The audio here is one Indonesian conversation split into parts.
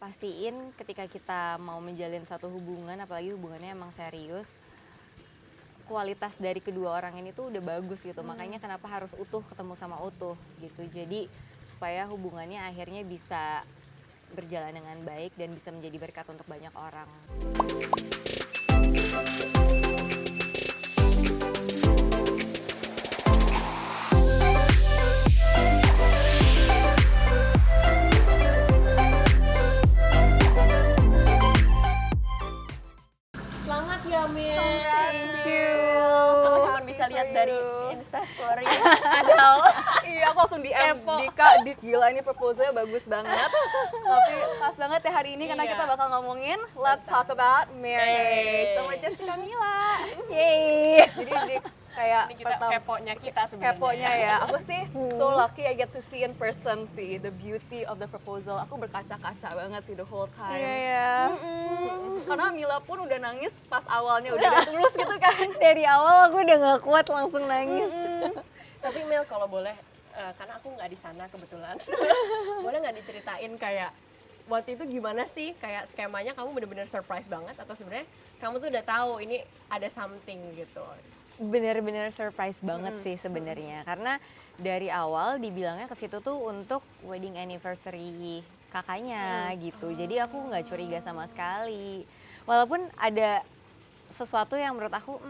pastiin ketika kita mau menjalin satu hubungan, apalagi hubungannya emang serius, kualitas dari kedua orang ini tuh udah bagus gitu. Makanya kenapa harus utuh ketemu sama utuh gitu. Jadi supaya hubungannya akhirnya bisa berjalan dengan baik dan bisa menjadi berkat untuk banyak orang. Selamat ya Mil. Thank you. Aku cuma bisa lihat dari Instastory. Padahal Iya, aku langsung DM Kepo. Dika, Dik gila ini proposalnya bagus banget. Tapi pas banget ya hari ini karena Iya. kita bakal ngomongin Let's Talk About Marriage sama Jessica Mila. Yeay. Jadi Dik kayak ini kita keponya kita sebenarnya. keponya ya. Aku sih so lucky I get to see in person sih the beauty of the proposal. Aku berkaca-kaca banget sih the whole time. ya. Karena Mila pun udah nangis pas awalnya udah ada tulus gitu kan. Dari awal aku udah gak kuat langsung nangis. Tapi Mil kalau boleh, karena aku nggak di sana kebetulan, boleh nggak diceritain kayak waktu itu gimana sih kayak skemanya, kamu bener-bener surprise banget atau sebenarnya kamu tuh udah tahu ini ada something gitu? Bener-bener surprise banget sih sebenarnya, karena dari awal dibilangnya ke situ tuh untuk wedding anniversary kakaknya gitu. Jadi aku nggak curiga sama sekali. Walaupun ada sesuatu yang menurut aku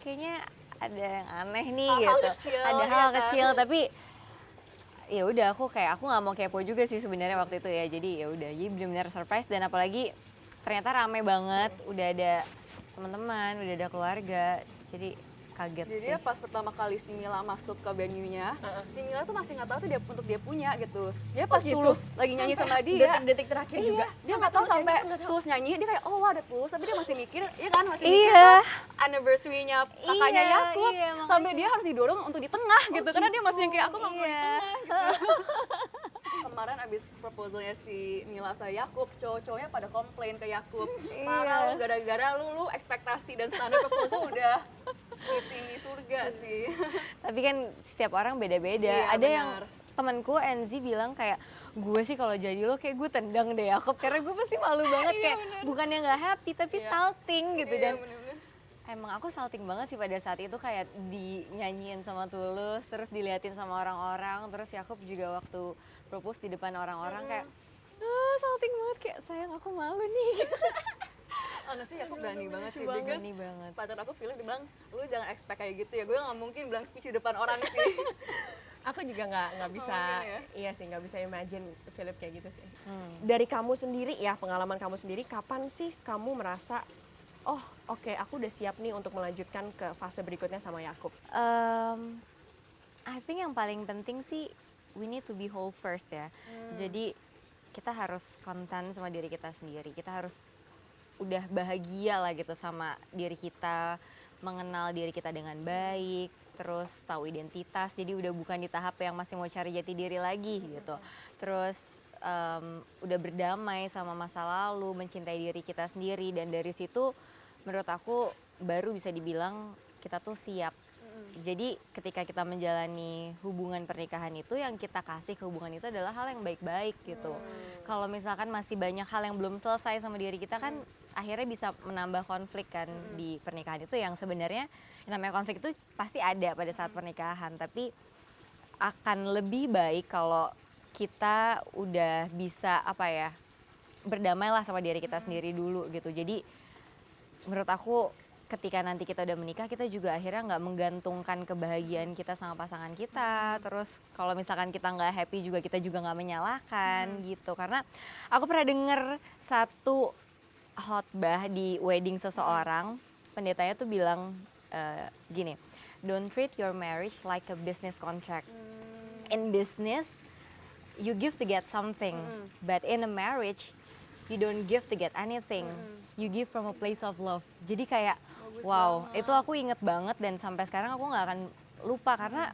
kayaknya ada yang aneh nih Hal-hal gitu. kecil, Ada iya hal kan? kecil tapi ya udah aku nggak mau kepo juga sih sebenarnya waktu itu ya. Jadi ya udah, jadi benar-benar surprise dan apalagi ternyata rame banget, udah ada teman-teman, udah ada keluarga. Jadi kaget Jadi sih. ya pas pertama kali si Mila masuk ke venue-nya, si Mila tuh masih nggak tahu tuh dia untuk dia punya gitu. Dia pas gitu? tulus lagi nyanyi sama dia. Detik-detik terakhir juga. Iya, dia nggak tahu tulus sampai nyanyi, aku nggak tahu. tulus nyanyi, dia kayak oh wah ada tulus, tapi dia masih mikir, iya kan masih Iya. mikir tuh anniversary-nya kakaknya Iya, Yakub, iya, makanya. sampai dia harus didorong untuk di tengah gitu, karena dia masih yang kayak aku nggak mau di Iya. tengah. Gitu. Kemarin abis proposalnya si Mila sama Yakub, cowok-cowoknya pada komplain ke Yakub, parah lu gara-gara lu ekspektasi dan standar proposal udah di tinggi surga sih. Tapi kan setiap orang beda-beda. Iya, Ada yang benar. temanku Enzi bilang kayak gue sih kalau jadi lo kayak gue tendang deh Yakub karena gue pasti malu banget kayak bukannya nggak happy tapi Iya. salting gitu. Iya, Dan bener-bener. emang aku salting banget sih pada saat itu, kayak dinyanyiin sama Tulus, terus diliatin sama orang-orang, terus Yakub juga waktu propose di depan orang-orang kayak salting banget, kayak sayang aku malu nih. Honestly aku berani banget sih, banget. because Berani banget. pacar aku feeling dia bilang, lu jangan expect kayak gitu ya, gue nggak mungkin bilang speech di depan orang sih. Aku juga nggak bisa, Mungkin ya. iya sih nggak bisa imagine Philip kayak gitu sih. Dari kamu sendiri ya, pengalaman kamu sendiri, kapan sih kamu merasa, oh oke aku udah siap nih untuk melanjutkan ke fase berikutnya sama Yakub? I think yang paling penting sih we need to be whole first ya. Jadi kita harus konten sama diri kita sendiri. Kita harus udah bahagia lah gitu sama diri kita, mengenal diri kita dengan baik, terus tahu identitas. Jadi udah bukan di tahap yang masih mau cari jati diri lagi gitu. Terus udah berdamai sama masa lalu, mencintai diri kita sendiri, dan dari situ menurut aku baru bisa dibilang kita tuh siap. Jadi ketika kita menjalani hubungan pernikahan itu, yang kita kasih ke hubungan itu adalah hal yang baik-baik gitu. Kalau misalkan masih banyak hal yang belum selesai sama diri kita kan akhirnya bisa menambah konflik kan di pernikahan itu, yang sebenarnya yang namanya konflik itu pasti ada pada saat pernikahan. Tapi akan lebih baik kalau kita udah bisa berdamailah sama diri kita sendiri dulu gitu. Jadi menurut aku ketika nanti kita udah menikah, kita juga akhirnya nggak menggantungkan kebahagiaan kita sama pasangan kita. Terus kalau misalkan kita nggak happy juga, kita juga nggak menyalahkan gitu. Karena aku pernah denger satu khotbah di wedding seseorang, pendetanya tuh bilang gini, don't treat your marriage like a business contract. In business, you give to get something, but in a marriage, you don't give to get anything. You give from a place of love. Jadi kayak wow, itu aku inget banget dan sampai sekarang aku nggak akan lupa. Karena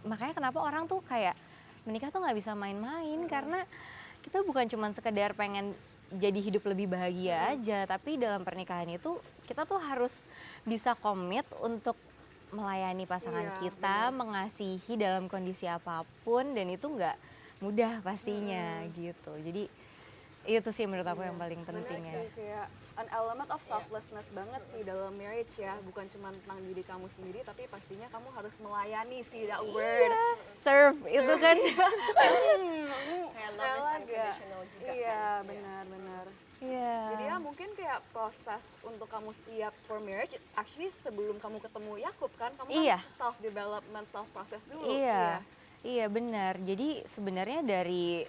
makanya kenapa orang tuh kayak menikah tuh nggak bisa main-main, karena kita bukan cuma sekedar pengen jadi hidup lebih bahagia aja, tapi dalam pernikahan itu kita tuh harus bisa komit untuk melayani pasangan kita, mengasihi dalam kondisi apapun, dan itu nggak mudah pastinya gitu. Jadi Itu sih menurut aku yang Iya, paling Bener penting ya. sih, kayak an element of selflessness banget sih dalam marriage ya, bukan cuma tentang diri kamu sendiri, tapi pastinya kamu harus melayani sih, that word. Serve itu kan. Kayak love is Rela nggak? unconditional juga Iya, kan. benar-benar. Iya. Jadi ya mungkin kayak proses untuk kamu siap for marriage, actually sebelum kamu ketemu Yakub kan, kamu Iya. kan self development, self process dulu. Iya. Iya benar. Jadi sebenarnya dari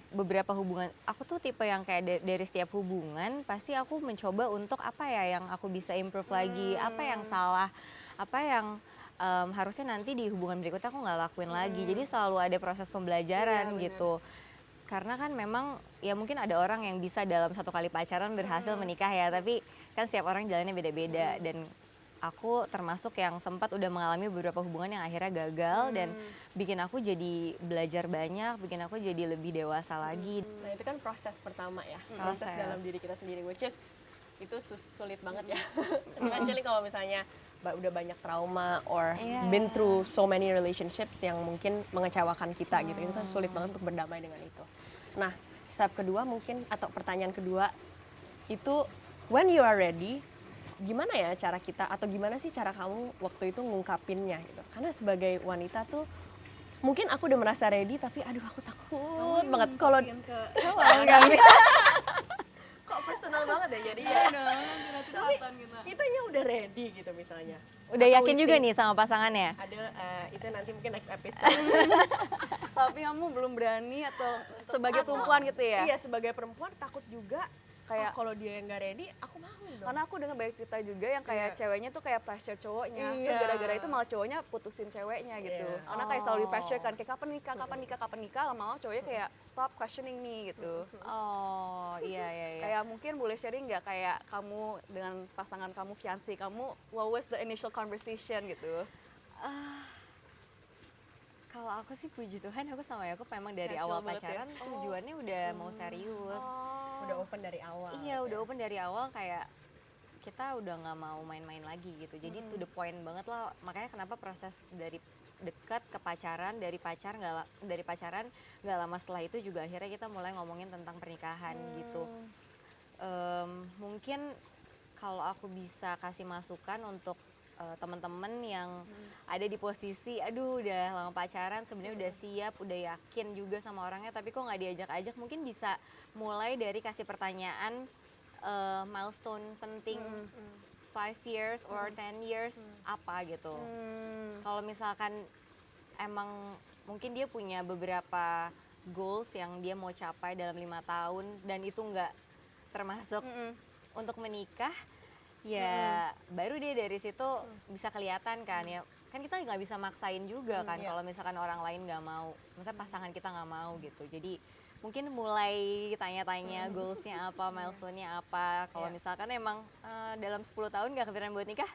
beberapa hubungan, aku tuh tipe yang kayak dari setiap hubungan pasti aku mencoba untuk apa ya yang aku bisa improve lagi, apa yang salah, apa yang harusnya nanti di hubungan berikutnya aku nggak lakuin lagi. Jadi selalu ada proses pembelajaran Iya, bener. gitu. Karena kan memang ya mungkin ada orang yang bisa dalam satu kali pacaran berhasil menikah ya, tapi kan setiap orang jalannya beda-beda dan aku termasuk yang sempat udah mengalami beberapa hubungan yang akhirnya gagal dan bikin aku jadi belajar banyak, bikin aku jadi lebih dewasa lagi. Nah itu kan proses pertama ya, proses Proses. dalam diri kita sendiri, which is itu sulit banget ya. Especially kalau misalnya udah banyak trauma or Iya. been through so many relationships yang mungkin mengecewakan kita gitu, itu kan sulit banget untuk berdamai dengan itu. Nah step kedua mungkin atau pertanyaan kedua itu when you are ready, gimana ya cara kita atau gimana sih cara kamu waktu itu ngungkapinnya gitu? Karena sebagai wanita tuh mungkin aku udah merasa ready tapi aduh aku takut banget kalau kok personal banget ya jadi ya. Tapi kitanya udah ready gitu misalnya. Udah Atau yakin we juga think nih sama pasangannya? ada itu nanti mungkin next episode. Tapi kamu belum berani atau sebagai perempuan gitu ya? Iya sebagai perempuan takut juga Kayak- kalau dia yang nggak ready aku mau dong. Karena aku dengar banyak cerita juga yang kayak ceweknya tuh kayak pressure cowoknya. Terus Iya. gara-gara itu malah cowoknya putusin ceweknya gitu. Iya. Karena kayak selalu di pressure kan, kayak kapan nikah, kapan nikah, kapan nikah. Lama-lama cowoknya kayak stop questioning me gitu. Oh iya iya iya. Kayak mungkin boleh sharing nggak kayak kamu dengan pasangan kamu, fiancé kamu, what was the initial conversation gitu? Kalau aku sih puji Tuhan aku sama Yakub memang dari Kayak awal chill banget ya? pacaran tujuannya udah mau serius. Udah open dari awal. Iya gitu udah ya. open dari awal kayak kita udah nggak mau main-main lagi gitu. Jadi to the point banget lah. Makanya kenapa proses dari dekat ke pacaran, dari pacaran nggak lama setelah itu juga akhirnya kita mulai ngomongin tentang pernikahan gitu. Mungkin kalau aku bisa kasih masukan untuk teman-teman yang ada di posisi aduh udah lama pacaran sebenarnya udah siap udah yakin juga sama orangnya tapi kok nggak diajak-ajak, mungkin bisa mulai dari kasih pertanyaan milestone penting 5 years or 10 years apa gitu. Kalau misalkan emang mungkin dia punya beberapa goals yang dia mau capai dalam 5 tahun dan itu nggak termasuk untuk menikah, ya baru dia dari situ bisa kelihatan kan ya. Kan kita nggak bisa maksain juga kan Iya. kalau misalkan orang lain nggak mau, misalnya pasangan kita nggak mau gitu. Jadi mungkin mulai tanya-tanya goalsnya apa, milestone-nya apa. Kalau Iya. misalkan emang dalam 10 tahun nggak kepikiran buat nikah,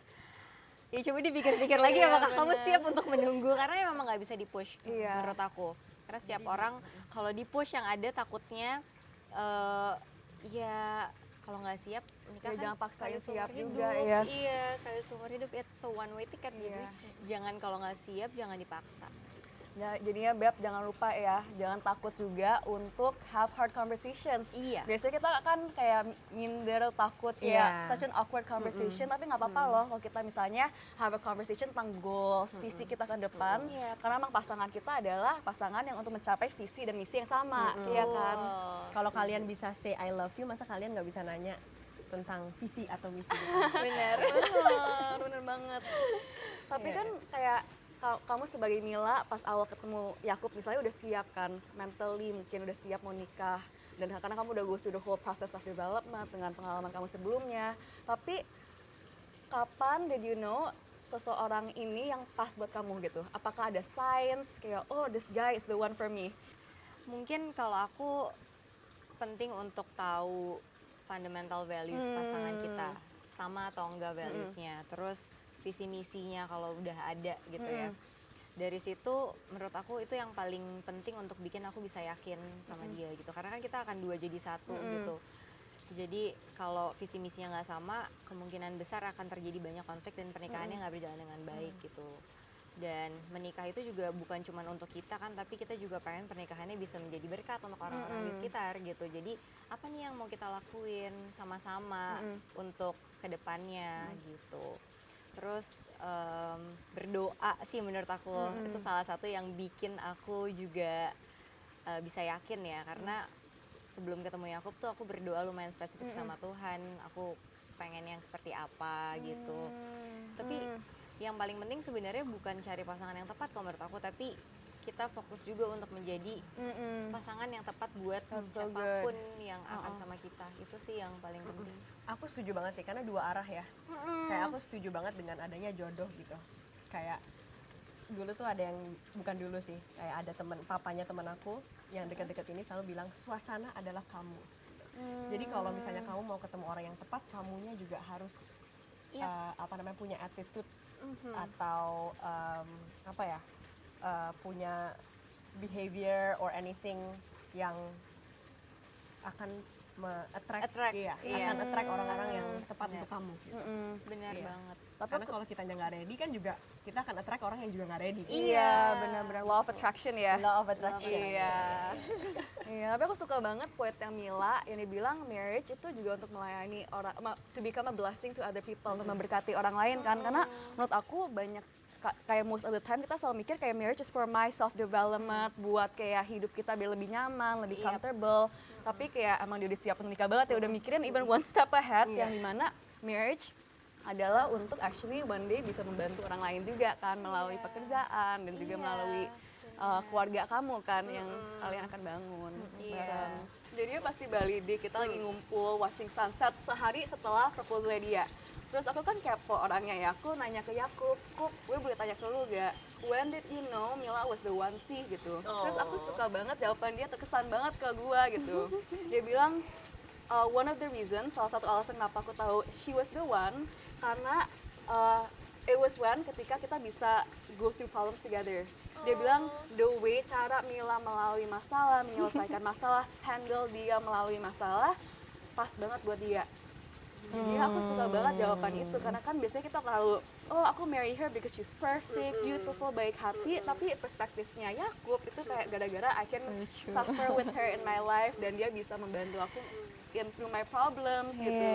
ya coba dipikir-pikir lagi Iya, apakah kamu benar. siap untuk menunggu, karena memang nggak bisa di-push Iya. menurut aku. Karena setiap orang kalau di-push yang ada takutnya ya kalau nggak siap nikah Ya, kan jangan paksain sekali seumur siap hidup. juga, yes. Iya, sekali seumur hidup it's a one way ticket gitu. Iya. Jangan kalau nggak siap jangan dipaksa. Ya, jadinya Beb jangan lupa ya, jangan takut juga untuk have hard conversations. Iya. Biasanya kita kan kayak minder, takut Iya. ya, such an awkward conversation. Tapi nggak apa-apa loh kalau kita misalnya have a conversation tentang goals, visi kita ke depan. Iya. Karena memang pasangan kita adalah pasangan yang untuk mencapai visi dan misi yang sama, iya kan? Kalau kalian bisa say I love you, masa kalian nggak bisa nanya tentang visi atau misi gitu? Benar. Bener banget. Tapi Iya. kan kayak kamu sebagai Mila pas awal ketemu Yakub misalnya udah siap kan mentally, mungkin udah siap mau nikah dan karena kamu udah go through the whole process of development dengan pengalaman kamu sebelumnya. Tapi kapan did you know seseorang ini yang pas buat kamu gitu? Apakah ada signs kayak oh this guy is the one for me? Mungkin kalau aku penting untuk tahu fundamental values pasangan kita sama atau enggak valuesnya, terus visi misinya kalau udah ada gitu ya. Dari situ menurut aku itu yang paling penting untuk bikin aku bisa yakin sama dia gitu, karena kan kita akan dua jadi satu gitu. Jadi kalau visi misinya nggak sama, kemungkinan besar akan terjadi banyak konflik dan pernikahannya nggak berjalan dengan baik gitu. Dan menikah itu juga bukan cuma untuk kita kan, tapi kita juga pengen pernikahannya bisa menjadi berkat untuk orang-orang di sekitar gitu. Jadi apa nih yang mau kita lakuin sama-sama untuk kedepannya gitu. Terus berdoa sih menurut aku itu salah satu yang bikin aku juga bisa yakin ya, karena sebelum ketemu Yakub tuh aku berdoa lumayan spesifik sama Tuhan, aku pengen yang seperti apa gitu. Tapi yang paling penting sebenarnya bukan cari pasangan yang tepat kalau menurut aku, tapi kita fokus juga untuk menjadi pasangan yang tepat buat That's so siapapun yang akan sama kita. Itu sih yang paling penting. Aku setuju banget sih, karena dua arah ya. Kayak aku setuju banget dengan adanya jodoh gitu. Kayak dulu tuh ada yang, bukan dulu sih, kayak ada papanya teman aku yang deket-deket ini selalu bilang suasana adalah kamu. Jadi kalau misalnya kamu mau ketemu orang yang tepat, kamunya juga harus punya attitude atau punya behavior or anything yang akan Attract, iya. akan attract orang-orang yang tepat untuk kamu. Gitu. Benar Iya. banget. Tapi Karena kalau kita nggak ready kan juga kita akan attract orang yang juga nggak ready. Iya, benar-benar law of attraction ya. Law of attraction. Iya. Iya, tapi aku suka banget quote yang Mila yang dibilang marriage itu juga untuk melayani orang, to become a blessing to other people, untuk memberkati orang lain kan. Karena menurut aku banyak kayak most of the time kita selalu mikir kayak marriage is for my self development, buat kayak hidup kita biar lebih nyaman, lebih comfortable. Tapi kayak emang dia udah siap menikah banget ya, udah mikirin even one step ahead, yang dimana marriage adalah untuk actually one day bisa membantu orang lain juga kan, melalui pekerjaan dan juga melalui keluarga kamu kan yang kalian akan bangun bareng. Jadinya pasti Bali deh, kita lagi ngumpul watching sunset sehari setelah proposalnya dia. Terus aku kan kepo orangnya ya, aku nanya ke Yakub, gue boleh tanya ke lu gak? When did you know Mila was the one sih gitu. Terus aku suka banget jawaban dia, terkesan banget ke gue gitu. Dia bilang, one of the reasons, salah satu alasan kenapa aku tahu she was the one, karena it was when ketika kita bisa go through problems together. Dia bilang the way cara Mila melalui masalah, menyelesaikan masalah, handle dia melalui masalah, pas banget buat dia. Jadi aku suka banget jawaban itu, karena kan biasanya kita terlalu, oh aku marry her because she's perfect, beautiful, baik hati, tapi perspektifnya Yakub itu kayak gara-gara I can suffer with her in my life dan dia bisa membantu aku in through my problems gitu.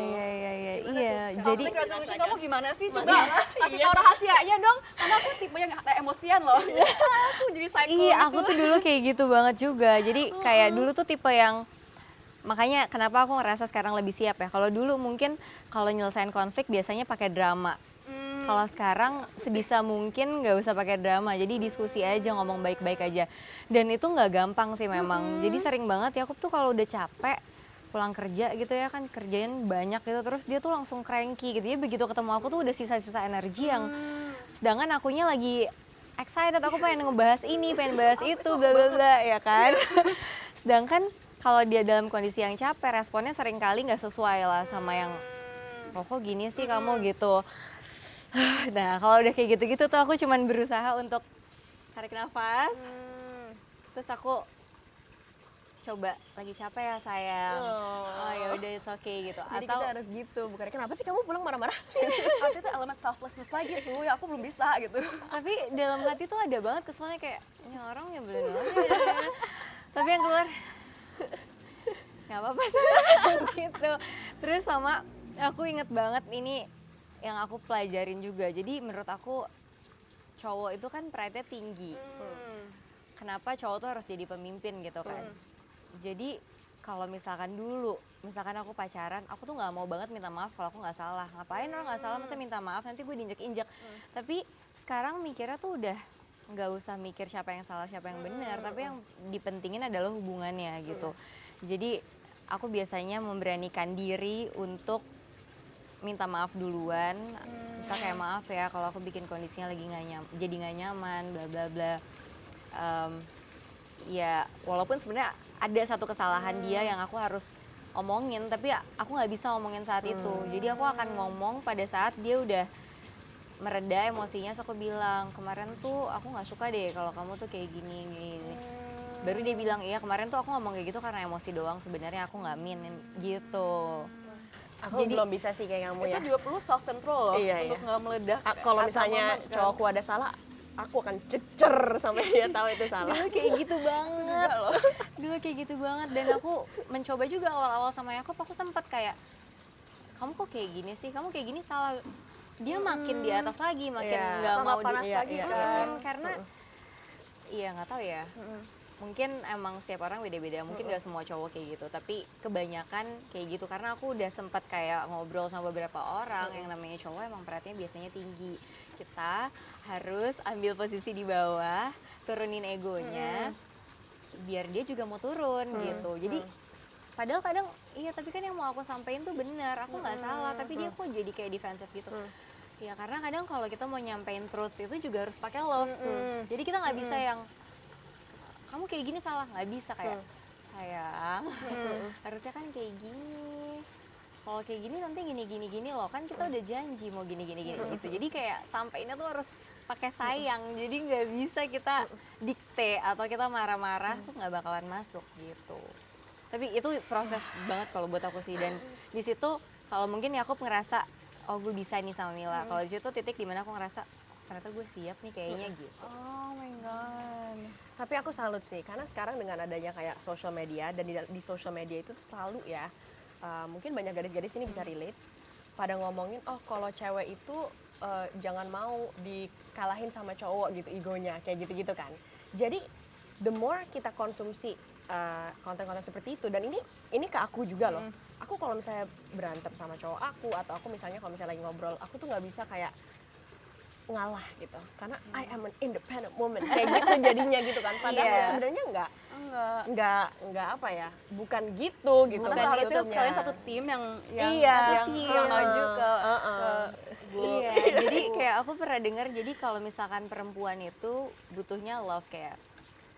Iya. Jadi Conflict resolution kamu gimana sih? Coba kasih tau rahasianya dong, karena aku tipe yang emosian loh. Aku jadi psycho iya, gitu. aku tuh dulu kayak gitu banget juga. Jadi kayak dulu tuh tipe yang, makanya kenapa aku ngerasa sekarang lebih siap ya. Kalau dulu mungkin kalau nyelesain konflik biasanya pakai drama. Kalau sekarang sebisa mungkin nggak usah pakai drama. Jadi diskusi aja, ngomong baik-baik aja. Dan itu nggak gampang sih memang. Jadi sering banget ya aku tuh kalau udah capek pulang kerja gitu ya kan, kerjain banyak gitu, terus dia tuh langsung cranky gitu ya. Begitu ketemu aku tuh udah sisa-sisa energi yang sedangkan akunya lagi excited, aku pengen ngebahas ini, pengen bahas itu, bla bla bla ya kan. Sedangkan kalau dia dalam kondisi yang capek, responnya sering kali nggak sesuai lah sama yang kok gini sih kamu gitu. Nah kalau udah kayak gitu-gitu tuh aku cuman berusaha untuk tarik nafas, terus aku coba lagi capek ya sayang, oh ya udah it's okay gitu. Jadi Atau kita harus gitu, bukannya kenapa sih kamu pulang marah-marah? Tapi itu elemen selflessness lagi tuh, ya aku belum bisa gitu. tapi dalam hati tuh ada banget keselnya kayak ini orang nyebelin banget ya. Tapi yang keluar nggak apa-apa sih gitu. Terus sama aku inget banget ini yang aku pelajarin juga. Jadi menurut aku cowok itu kan pride-nya tinggi. Kenapa cowok tuh harus jadi pemimpin gitu kan? Jadi kalau misalkan dulu, misalkan aku pacaran, aku tuh nggak mau banget minta maaf kalau aku nggak salah. Ngapain orang nggak salah, masa minta maaf nanti gue diinjek-injek. Tapi sekarang mikirnya tuh udah nggak usah mikir siapa yang salah, siapa yang benar. Tapi yang dipentingin adalah hubungannya gitu. Jadi aku biasanya memberanikan diri untuk minta maaf duluan. Misal kayak maaf ya kalau aku bikin kondisinya lagi jadi nggak nyaman, bla bla bla. Ya walaupun sebenarnya ada satu kesalahan dia yang aku harus omongin, tapi aku nggak bisa ngomongin saat itu. Jadi aku akan ngomong pada saat dia udah mereda emosinya. So aku bilang, kemarin tuh aku nggak suka deh kalau kamu tuh kayak gini. Baru dia bilang, iya kemarin tuh aku ngomong kayak gitu karena emosi doang, sebenarnya aku nggak mean gitu. Aku belum bisa sih kayak kamu ya. Itu juga perlu self control loh, Iya, untuk nggak meledak. Kalau at misalnya that moment, kan. cowokku ada salah, aku akan cecer sampai dia tahu itu salah. Dulu kayak gitu banget. Enggak loh. Dulu kayak gitu banget dan aku mencoba juga awal-awal sama Yakob, aku sempat kayak kamu kok kayak gini sih, kamu kayak gini salah. Dia makin di atas lagi, makin Iya. nggak mau panas lagi kan. karena iya nggak tahu ya. Mungkin emang setiap orang beda-beda, mungkin nggak semua cowok kayak gitu, tapi kebanyakan kayak gitu karena aku udah sempat kayak ngobrol sama beberapa orang yang namanya cowok emang perhatiannya biasanya tinggi. Kita harus ambil posisi di bawah, turunin egonya, biar dia juga mau turun gitu. Jadi padahal kadang iya tapi kan yang mau aku sampein tuh benar, aku nggak salah, tapi dia kok jadi kayak defensif gitu. Ya karena kadang kalau kita mau nyampein truth itu juga harus pakai love. Jadi kita nggak bisa yang kamu kayak gini salah, nggak bisa kayak sayang harusnya kan kayak gini, kalau kayak gini nanti gini loh, kan kita udah janji mau gini gitu. Jadi kayak sampainya tuh harus pakai sayang, jadi nggak bisa kita dikte atau kita marah-marah tuh nggak bakalan masuk gitu. Tapi itu proses banget kalau buat aku sih, dan di situ kalau mungkin ya aku ngerasa oh gue bisa nih sama Mila, kalau di situ titik dimana aku ngerasa ternyata gue siap nih kayaknya gitu. Oh my god. Tapi aku salut sih, karena sekarang dengan adanya kayak social media, dan di social media itu tuh selalu ya, mungkin banyak gadis-gadis ini bisa relate, pada ngomongin, oh kalau cewek itu jangan mau dikalahin sama cowok gitu, egonya, kayak gitu-gitu kan. Jadi, the more kita konsumsi konten-konten seperti itu, dan ini ke aku juga loh, aku kalau misalnya berantem sama cowok aku, atau aku misalnya kalau misalnya lagi ngobrol, aku tuh nggak bisa kayak ngalah gitu, karena I am an independent woman kayak gitu jadinya gitu kan, padahal sebenarnya nggak apa ya, bukan gitu Karena kan seharusnya sebetulnya. sekalian satu tim yang Iya. maju ke Iya, jadi kayak aku pernah dengar, jadi kalau misalkan perempuan itu butuhnya love, kayak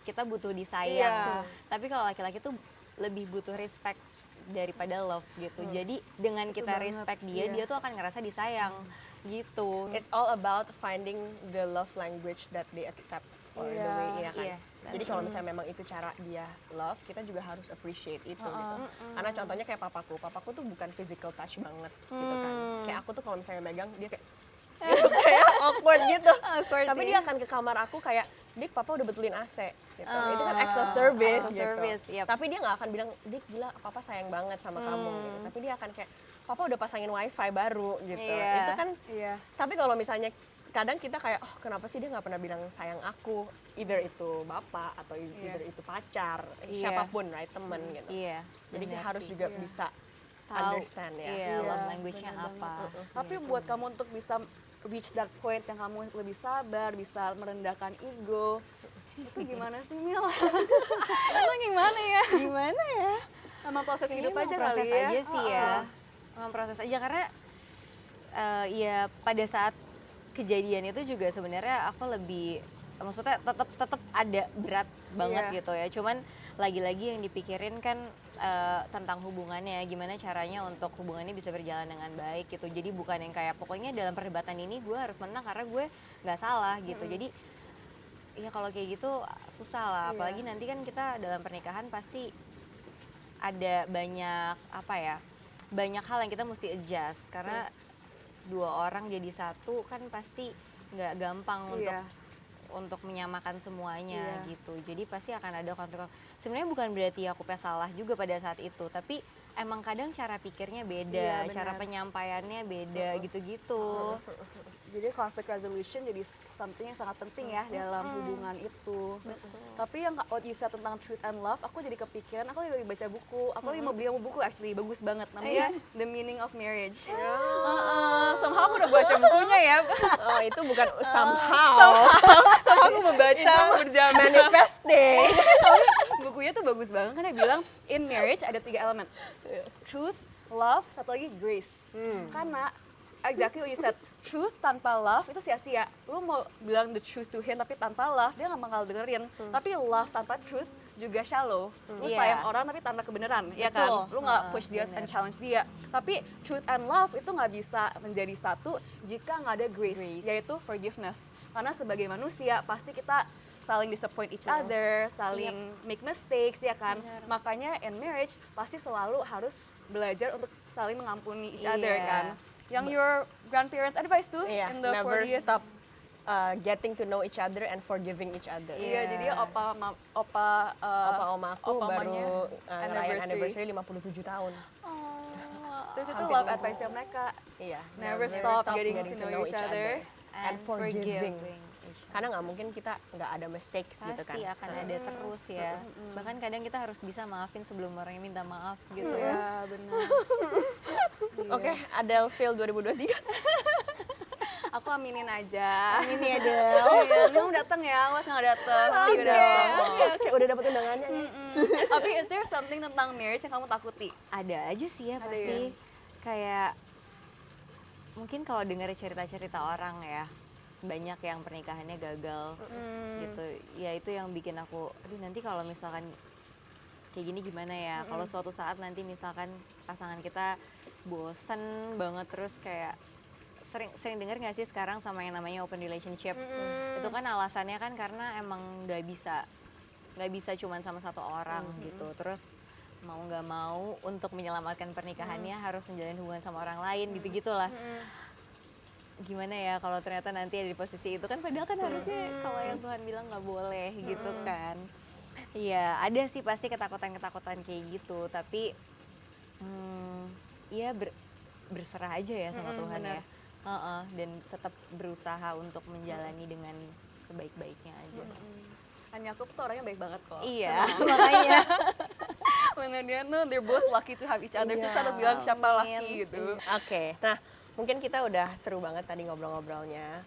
kita butuh disayang. Tapi kalau laki-laki tuh lebih butuh respect daripada love gitu. Jadi dengan kita respect dia, dia tuh akan ngerasa disayang gitu. It's all about finding the love language that they accept or the way, ya kan. Iya, Jadi kalau misalnya memang itu cara dia love, kita juga harus appreciate itu gitu. Karena contohnya kayak papaku tuh bukan physical touch banget gitu kan. Kayak aku tuh kalau misalnya megang dia kayak kayak awkward gitu. Tapi dia akan ke kamar aku kayak, Dik, papa udah betulin AC gitu. Itu kan acts of service acts of gitu. service, yep. Tapi dia nggak akan bilang, Dik, gila papa sayang banget sama kamu gitu. Tapi dia akan kayak, papa udah pasangin wifi baru gitu. Iya. Itu kan. Iya. Tapi kalau misalnya kadang kita kayak, oh kenapa sih dia nggak pernah bilang sayang aku, either itu bapak atau either itu pacar, siapapun, right, temen gitu. Iya. Jadi benar harus sih. juga bisa Tahu, understand ya. Iya, love language-nya bener apa. Tapi buat kamu untuk bisa reach that point yang kamu lebih sabar, bisa merendahkan ego, itu gimana sih Mil? Itu gimana ya? Gimana ya? Sama proses hidup Kayaknya aja emang proses kali ya. aja sih ya. Emang proses aja karena ya pada saat kejadian itu juga sebenarnya aku lebih, maksudnya tetap ada berat banget gitu ya. Cuman lagi-lagi yang dipikirin kan tentang hubungannya, gimana caranya untuk hubungannya bisa berjalan dengan baik gitu. Jadi bukan yang kayak pokoknya dalam perdebatan ini gue harus menang karena gue nggak salah gitu. Jadi ya kalau kayak gitu susah lah. Apalagi nanti kan kita dalam pernikahan pasti ada banyak apa ya, banyak hal yang kita mesti adjust karena dua orang jadi satu kan pasti nggak gampang untuk menyamakan semuanya gitu. Jadi pasti akan ada konflik. Sebenarnya bukan berarti aku salah juga pada saat itu, tapi emang kadang cara pikirnya beda, cara penyampaiannya beda gitu-gitu. Jadi conflict resolution jadi something yang sangat penting ya dalam hubungan itu. Tapi yang what you said tentang truth and love, aku jadi kepikiran, aku lagi baca buku, aku lagi mau beli buku actually, bagus banget, namanya The Meaning of Marriage. Somehow aku udah baca bukunya ya. Oh, itu bukan somehow Somehow aku membaca berjalan. manifesting. Tapi bukunya tuh bagus banget karena bilang in marriage ada 3 elemen. Truth, love, satu lagi grace. Karena exactly what you said, truth tanpa love itu sia-sia. Lu mau bilang the truth to him tapi tanpa love dia gak bakal dengerin. Tapi love tanpa truth juga shallow. Lu sayang orang tapi tanpa kebenaran, ya kan? Lu gak push dia and challenge dia. Tapi truth and love itu gak bisa menjadi satu jika gak ada grace, yaitu forgiveness. Karena sebagai manusia pasti kita saling disappoint each other, saling make mistakes, ya kan? Makanya in marriage pasti selalu harus belajar untuk saling mengampuni each other kan. Yang your grandparents advice tuh in the never 40th. stop getting to know each other and forgiving each other. Iya, jadi opa Opa-oma aku opa baru mamanya ngerayain anniversary 57 tahun. Terus itu Hampir love 60. advice mereka. Iya. Never stop getting to know each other. And forgiving. each other. Karena nggak mungkin kita nggak ada mistakes gitu kan. Pasti akan ada terus ya. Bahkan kadang kita harus bisa maafin sebelum orangnya minta maaf gitu ya. Iya, benar. Oke, Adele Phil 2023. Aku aminin aja. Ini Adele. Iya, kamu datang ya, awas nggak datang. Oke, udah dapat undangannya guys. Tapi is there something tentang marriage yang kamu takuti? Ada aja sih ya Ada pasti. ya? Kayak mungkin kalau dengar cerita-cerita orang ya, banyak yang pernikahannya gagal gitu. Ya itu yang bikin aku, aduh nanti kalau misalkan kayak gini gimana ya? Kalau suatu saat nanti misalkan pasangan kita bosen banget terus kayak sering dengar nggak sih sekarang sama yang namanya open relationship? Itu kan alasannya kan karena emang nggak bisa cuman sama satu orang gitu. Terus mau nggak mau untuk menyelamatkan pernikahannya harus menjalin hubungan sama orang lain gitu-gitulah. Gimana ya kalau ternyata nanti ada di posisi itu kan, padahal kan harusnya kalau yang Tuhan bilang nggak boleh gitu kan. Iya, ada sih pasti ketakutan-ketakutan kayak gitu, tapi ya berserah aja ya sama Tuhan benar. ya. Dan tetap berusaha untuk menjalani dengan sebaik-baiknya aja. Yakub tuh orangnya baik banget kok. Iya, makanya. Bener, dia tuh they're both lucky to have each other. Iya, Susah tuh bilang siapa amin. lucky gitu. Oke, nah mungkin kita udah seru banget tadi ngobrol-ngobrolnya.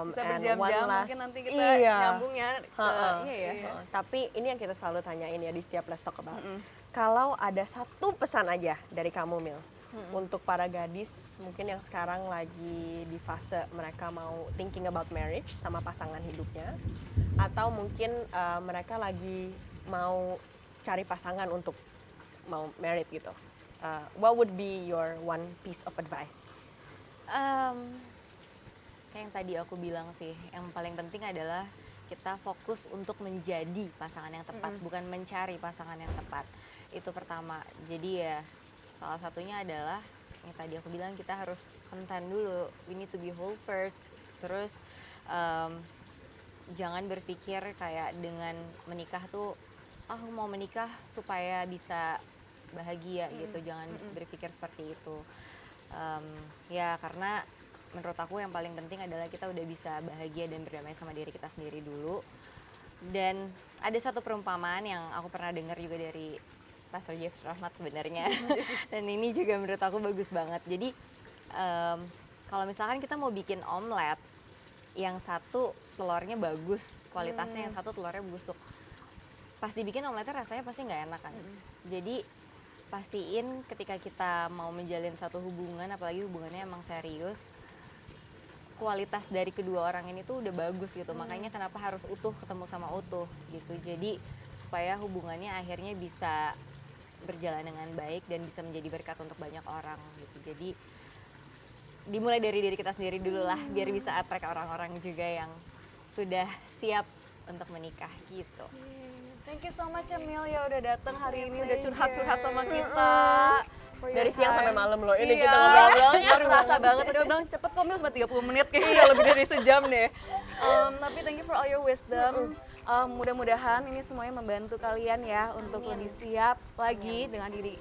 Bisa And berjam-jam, one last- mungkin nanti kita Iya. nyambung ya. Iya ya. Tapi ini yang kita selalu tanyain ya di setiap Let's Talk About. Kalau ada satu pesan aja dari kamu Mil, untuk para gadis mungkin yang sekarang lagi di fase mereka mau thinking about marriage sama pasangan hidupnya, atau mungkin mereka lagi mau cari pasangan untuk mau married gitu. What would be your one piece of advice? Kayak yang tadi aku bilang sih, yang paling penting adalah kita fokus untuk menjadi pasangan yang tepat, bukan mencari pasangan yang tepat. Itu pertama. Jadi ya salah satunya adalah yang tadi aku bilang, kita harus content dulu. We need to be whole first. Terus jangan berpikir kayak dengan menikah tuh, aku mau menikah supaya bisa bahagia gitu. Jangan berpikir seperti itu. Ya karena menurut aku yang paling penting adalah kita udah bisa bahagia dan berdamai sama diri kita sendiri dulu. Dan ada satu perumpamaan yang aku pernah dengar juga dari Pastor Jeff Rahmat sebenarnya. Dan ini juga menurut aku bagus banget. Jadi kalau misalkan kita mau bikin omelet, yang satu telurnya bagus, kualitasnya, yang satu telurnya busuk, pas dibikin omeletnya rasanya pasti nggak enak kan. Jadi pastiin ketika kita mau menjalin satu hubungan, apalagi hubungannya emang serius, kualitas dari kedua orang ini tuh udah bagus gitu. Makanya kenapa harus utuh ketemu sama utuh gitu. Jadi supaya hubungannya akhirnya bisa berjalan dengan baik dan bisa menjadi berkat untuk banyak orang gitu. Jadi dimulai dari diri kita sendiri dulu lah, biar bisa attract orang-orang juga yang sudah siap untuk menikah gitu. Thank you so much Emil ya udah datang hari ini, udah curhat-curhat sama kita. For your Dari siang time. sampai malam loh ini Iya, kita ngobrol-ngobrolnya. baru rasa banget, udah bilang cepet kok Mil, cuma 30 menit kayaknya lebih dari sejam deh. Tapi thank you for all your wisdom. Mudah-mudahan ini semuanya membantu kalian ya untuk lebih siap lagi dengan diri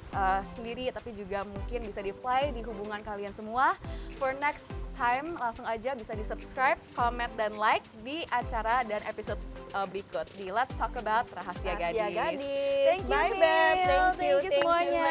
sendiri, tapi juga mungkin bisa di-apply di hubungan kalian semua. For next time langsung aja bisa di-subscribe, comment, dan like di acara dan episode berikut di Let's Talk About Rahasia Gadis. Gadis. Thank you Bye, Mil. Beb. Thank you semuanya.